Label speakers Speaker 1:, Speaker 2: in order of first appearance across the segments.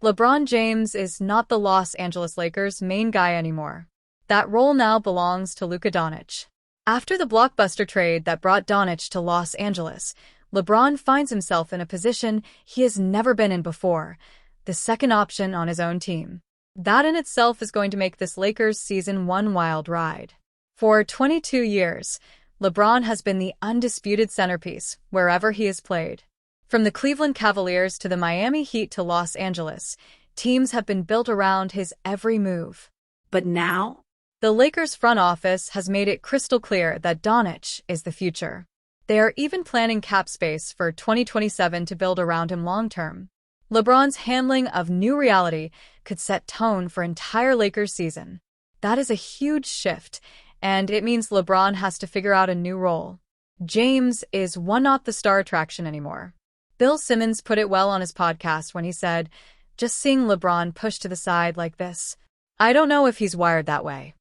Speaker 1: LeBron James is not the Los Angeles Lakers' main guy anymore. That role now belongs to Luka Doncic. After the blockbuster trade that brought Doncic to Los Angeles, LeBron finds himself in a position he has never been in before, the second option on his own team. That in itself is going to make this Lakers season one wild ride. For 22 years, LeBron has been the undisputed centerpiece wherever he has played. From the Cleveland Cavaliers to the Miami Heat to Los Angeles, teams have been built around his every move.
Speaker 2: But now,
Speaker 1: the Lakers front office has made it crystal clear that Doncic is the future. They are even planning cap space for 2027 to build around him long-term. LeBron's handling of new reality could set tone for entire Lakers season. That is a huge shift, and it means LeBron has to figure out a new role. James is not the star attraction anymore. Bill Simmons put it well on his podcast when he said, "Just seeing LeBron pushed to the side like this, I don't know if he's wired that way."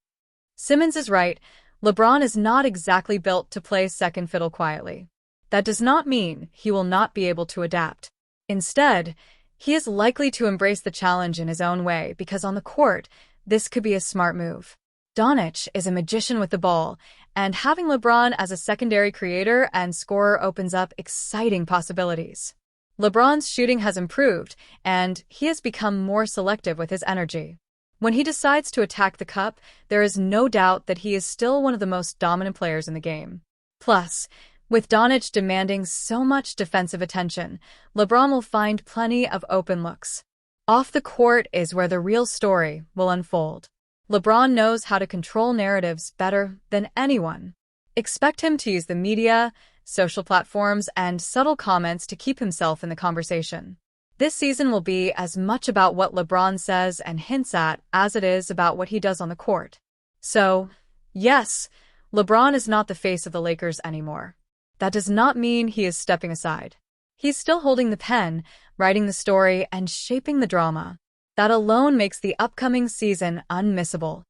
Speaker 1: Simmons is right. LeBron is not exactly built to play second fiddle quietly. That does not mean he will not be able to adapt. Instead, he is likely to embrace the challenge in his own way because on the court, this could be a smart move. Doncic is a magician with the ball, and having LeBron as a secondary creator and scorer opens up exciting possibilities. LeBron's shooting has improved, and he has become more selective with his energy. When he decides to attack the cup, there is no doubt that he is still one of the most dominant players in the game. Plus, with Doncic demanding so much defensive attention, LeBron will find plenty of open looks. Off the court is where the real story will unfold. LeBron knows how to control narratives better than anyone. Expect him to use the media, social platforms, and subtle comments to keep himself in the conversation. This season will be as much about what LeBron says and hints at as it is about what he does on the court. So, yes, LeBron is not the face of the Lakers anymore. That does not mean he is stepping aside. He's still holding the pen, writing the story, and shaping the drama. That alone makes the upcoming season unmissable.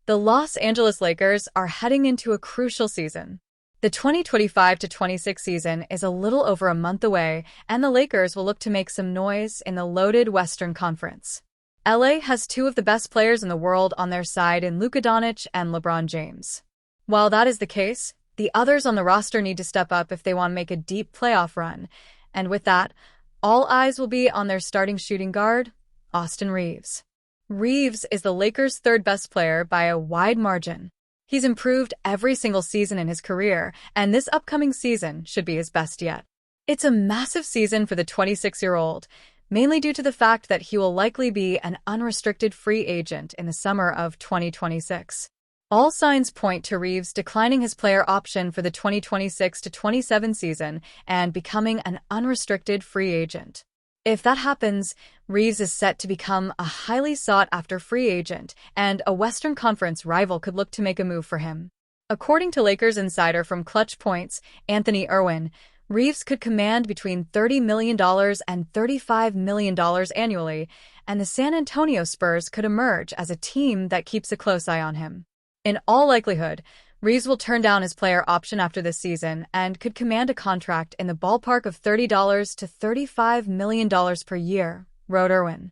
Speaker 1: The Los Angeles Lakers are heading into a crucial season. The 2025-26 season is a little over a month away, and the Lakers will look to make some noise in the loaded Western Conference. LA has two of the best players in the world on their side in Luka Doncic and LeBron James. While that is the case, the others on the roster need to step up if they want to make a deep playoff run, and with that, all eyes will be on their starting shooting guard, Austin Reaves. Reaves is the Lakers' third best player by a wide margin. He's improved every single season in his career, and this upcoming season should be his best yet. It's a massive season for the 26-year-old, mainly due to the fact that he will likely be an unrestricted free agent in the summer of 2026. All signs point to Reaves declining his player option for the 2026-27 season and becoming an unrestricted free agent. If that happens, Reaves is set to become a highly sought-after free agent, and a Western Conference rival could look to make a move for him. According to Lakers insider from Clutch Points, Anthony Irwin, Reaves could command between $30 million and $35 million annually, and the San Antonio Spurs could emerge as a team that keeps a close eye on him. In all likelihood, Reaves will turn down his player option after this season and could command a contract in the ballpark of $30 to $35 million per year, wrote Irwin.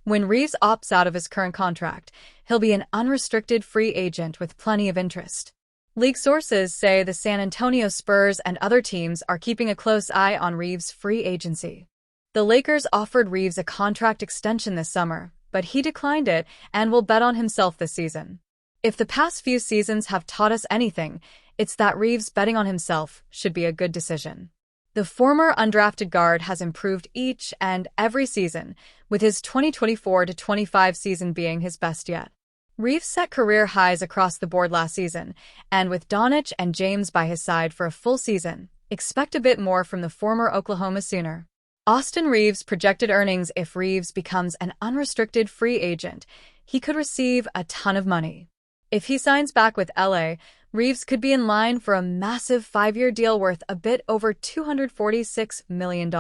Speaker 1: When Reaves opts out of his current contract, he'll be an unrestricted free agent with plenty of interest. League sources say the San Antonio Spurs and other teams are keeping a close eye on Reaves' free agency. The Lakers offered Reaves a contract extension this summer, but he declined it and will bet on himself this season. If the past few seasons have taught us anything, it's that Reaves betting on himself should be a good decision. The former undrafted guard has improved each and every season, with his 2024-25 season being his best yet. Reaves set career highs across the board last season, and with Doncic and James by his side for a full season, expect a bit more from the former Oklahoma Sooner. Austin Reaves' projected earnings: if Reaves becomes an unrestricted free agent, he could receive a ton of money. If he signs back with LA, Reaves could be in line for a massive 5-year deal worth a bit over $246 million.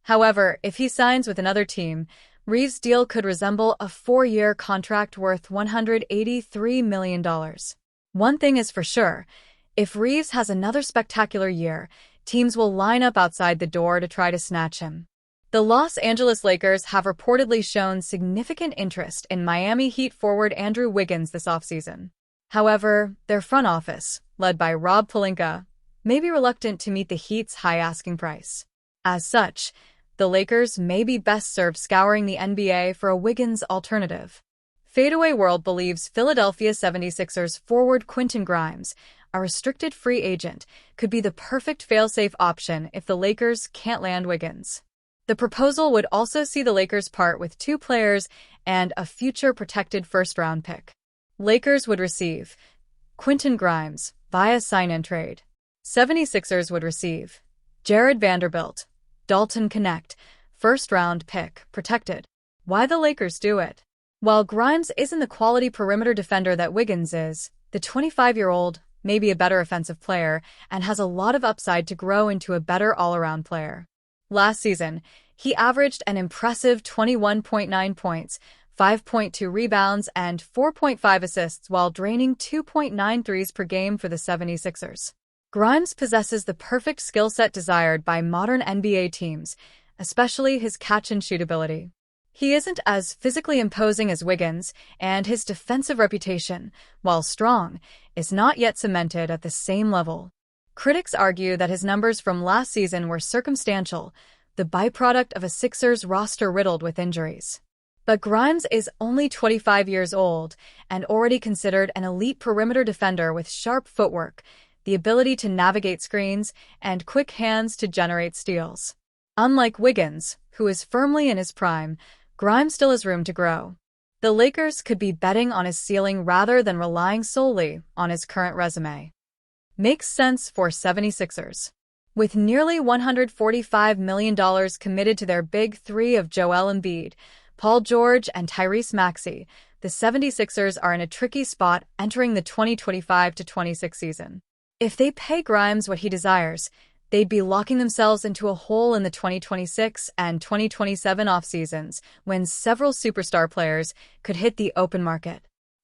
Speaker 1: However, if he signs with another team, Reaves' deal could resemble a 4-year contract worth $183 million. One thing is for sure, if Reaves has another spectacular year, teams will line up outside the door to try to snatch him. The Los Angeles Lakers have reportedly shown significant interest in Miami Heat forward Andrew Wiggins this offseason. However, their front office, led by Rob Pelinka, may be reluctant to meet the Heat's high asking price. As such, the Lakers may be best served scouring the NBA for a Wiggins alternative. Fadeaway World believes Philadelphia 76ers forward Quentin Grimes, a restricted free agent, could be the perfect fail-safe option if the Lakers can't land Wiggins. The proposal would also see the Lakers part with 2 players and a future protected first-round pick. Lakers would receive Quentin Grimes via sign-and-trade. 76ers would receive Jared Vanderbilt, Dalton Connect, first-round pick, protected. Why the Lakers do it? While Grimes isn't the quality perimeter defender that Wiggins is, the 25-year-old may be a better offensive player and has a lot of upside to grow into a better all-around player. Last season, he averaged an impressive 21.9 points, 5.2 rebounds, and 4.5 assists while draining 2.9 threes per game for the 76ers. Grimes possesses the perfect skill set desired by modern NBA teams, especially his catch-and-shoot ability. He isn't as physically imposing as Wiggins, and his defensive reputation, while strong, is not yet cemented at the same level. Critics argue that his numbers from last season were circumstantial, the byproduct of a Sixers roster riddled with injuries. But Grimes is only 25 years old and already considered an elite perimeter defender with sharp footwork, the ability to navigate screens, and quick hands to generate steals. Unlike Wiggins, who is firmly in his prime, Grimes still has room to grow. The Lakers could be betting on his ceiling rather than relying solely on his current resume. Makes sense for 76ers. With nearly $145 million committed to their big three of Joel Embiid, Paul George, and Tyrese Maxey, the 76ers are in a tricky spot entering the 2025-26 season. If they pay Grimes what he desires, they'd be locking themselves into a hole in the 2026 and 2027 off-seasons when several superstar players could hit the open market.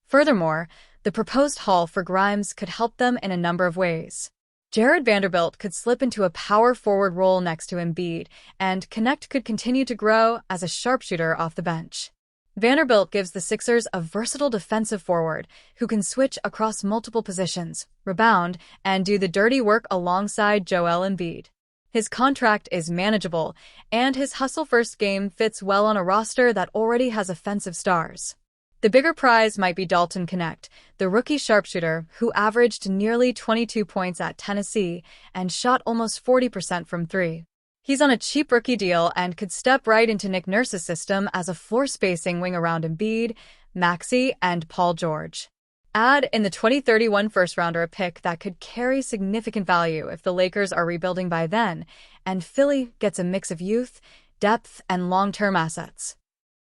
Speaker 1: Furthermore, the proposed haul for Grimes could help them in a number of ways. Jared Vanderbilt could slip into a power forward role next to Embiid, and Connect could continue to grow as a sharpshooter off the bench. Vanderbilt gives the Sixers a versatile defensive forward who can switch across multiple positions, rebound, and do the dirty work alongside Joel Embiid. His contract is manageable, and his hustle-first game fits well on a roster that already has offensive stars. The bigger prize might be Dalton Connect, the rookie sharpshooter who averaged nearly 22 points at Tennessee and shot almost 40% from 3. He's on a cheap rookie deal and could step right into Nick Nurse's system as a floor-spacing wing around Embiid, Maxey, and Paul George. Add in the 2031 first-rounder a pick that could carry significant value if the Lakers are rebuilding by then, and Philly gets a mix of youth, depth, and long-term assets.